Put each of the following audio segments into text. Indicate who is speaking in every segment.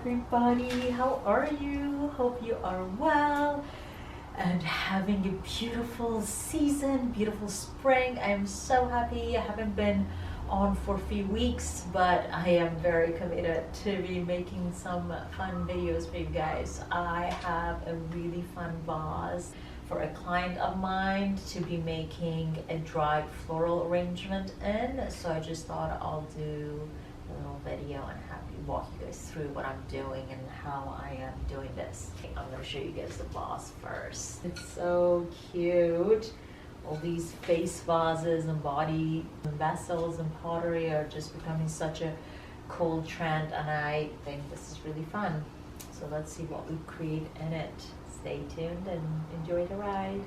Speaker 1: everybody, how are you? Hope you are well and having a beautiful season, beautiful spring. I am so happy. I haven't been on for a few weeks, but I am very committed to be making some fun videos for you guys. I have a really fun vase for a client of mine to be making a dried floral arrangement in, so I just thought I'll do a little video and have you walk you guys through what I'm doing and how I am doing this. I'm going to show you guys the vase first. It's so cute. All these face vases and body vessels and pottery are just becoming such a cool trend, and I think this is really fun. So let's see what we create in it. Stay tuned and enjoy the ride.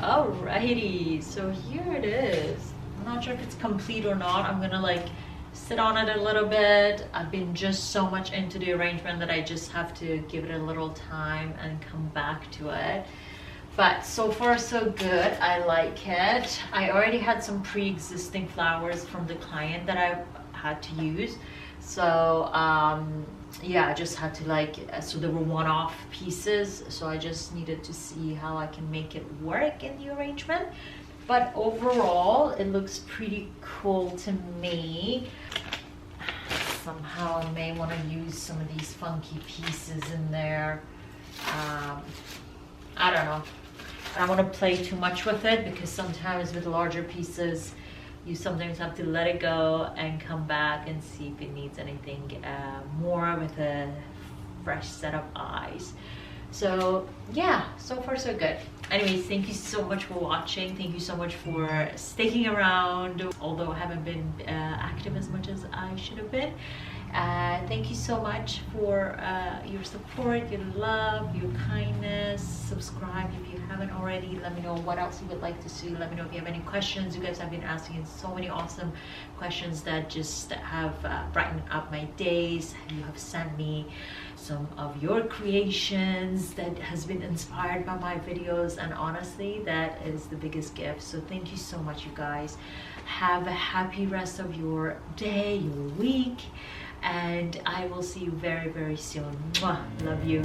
Speaker 1: Alrighty, so here it is. I'm not sure if it's complete or not. I'm gonna like sit on it a little bit. I've been just so much into the arrangement that I just have to give it a little time and come back to it. But so far so good. I like it. I already had some pre-existing flowers from the client that I had to use. So yeah, I just had to like, so there were one-off pieces, so I just needed to see how I can make it work in the arrangement. But overall it looks pretty cool to me. Somehow I may want to use some of these funky pieces in there. I don't know, I don't want to play too much with it, because sometimes with larger pieces you sometimes have to let it go and come back and see if it needs anything more with a fresh set of eyes. So yeah, so far so good. Anyways, thank you so much for watching. Thank you so much for sticking around, although I haven't been active as much as I should have been. Thank you so much for your support, your love, your kindness. Subscribe if you haven't already. Let me know what else you would like to see. Let me know if you have any questions. You guys have been asking so many awesome questions that just have brightened up my days. You have sent me some of your creations that has been inspired by my videos, and honestly that is the biggest gift. So thank you so much, you guys. Have a happy rest of your day, your week, and I will see you very, very soon. Mwah. Love you.